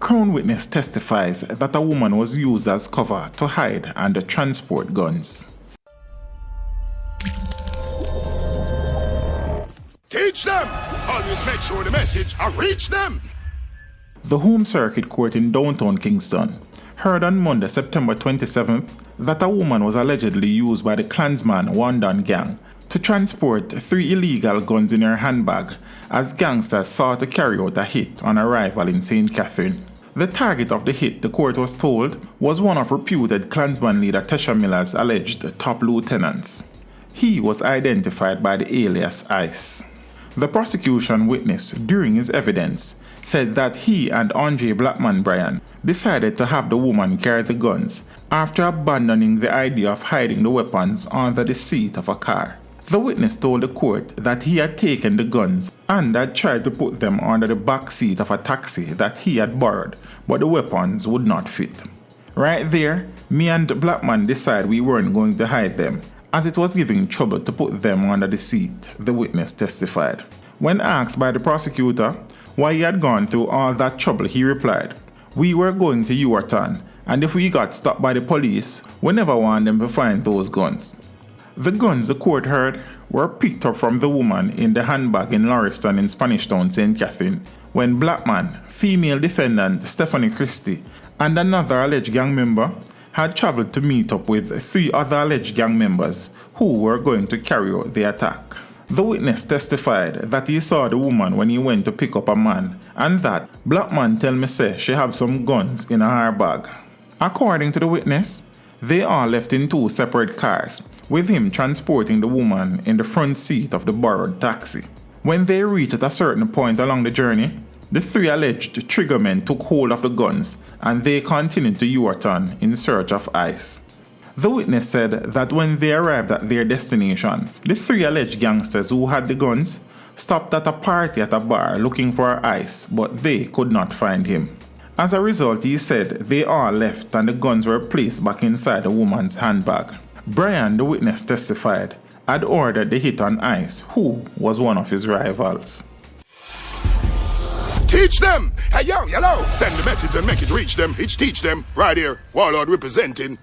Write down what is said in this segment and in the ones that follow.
Crown witness testifies that a woman was used as cover to hide and transport guns. Teach them! Always make sure the message will reach them! The Home Circuit Court in downtown Kingston heard on Monday, September 27th, that a woman was allegedly used by the Klansman Wandon gang to transport 3 illegal guns in her handbag as gangsters sought to carry out a hit on arrival in St. Catherine. The target of the hit, the court was told, was one of reputed Klansman leader Tesha Miller's alleged top lieutenants. He was identified by the alias Ice. The prosecution witness, during his evidence, said that he and Andre Blackman Bryan decided to have the woman carry the guns after abandoning the idea of hiding the weapons under the seat of a car. The witness told the court that he had taken the guns and had tried to put them under the back seat of a taxi that he had borrowed, but the weapons would not fit. Right there, me and Blackman decided we weren't going to hide them, as it was giving trouble to put them under the seat, the witness testified. When asked by the prosecutor why he had gone through all that trouble, he replied, "We were going to Uwerton, and if we got stopped by the police, we never want them to find those guns." The guns the court heard were picked up from the woman in the handbag in Lauriston in Spanish Town, St. Catherine, when Blackman, female defendant Stephanie Christie, and another alleged gang member had traveled to meet up with 3 other alleged gang members who were going to carry out the attack. The witness testified that he saw the woman when he went to pick up a man, and that Blackman tell me say she have some guns in her bag. According to the witness, they all left in 2 separate cars, with him transporting the woman in the front seat of the borrowed taxi. When they reached at a certain point along the journey, the 3 alleged triggermen took hold of the guns and they continued to Uwerton in search of Ice. The witness said that when they arrived at their destination, the 3 alleged gangsters who had the guns stopped at a party at a bar looking for Ice, but they could not find him. As a result, he said they all left and the guns were placed back inside the woman's handbag. Bryan, the witness testified, had ordered the hit on Ice, who was one of his rivals. Teach them! Hey, yo, hello! Send the message and make it reach them. It's teach them. Right here, Warlord representing.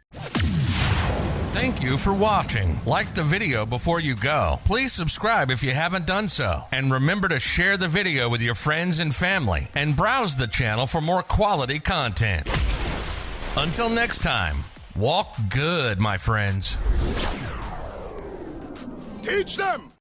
Thank you for watching. Like the video before you go. Please subscribe if you haven't done so. And remember to share the video with your friends and family. And browse the channel for more quality content. Until next time, walk good, my friends. Teach them!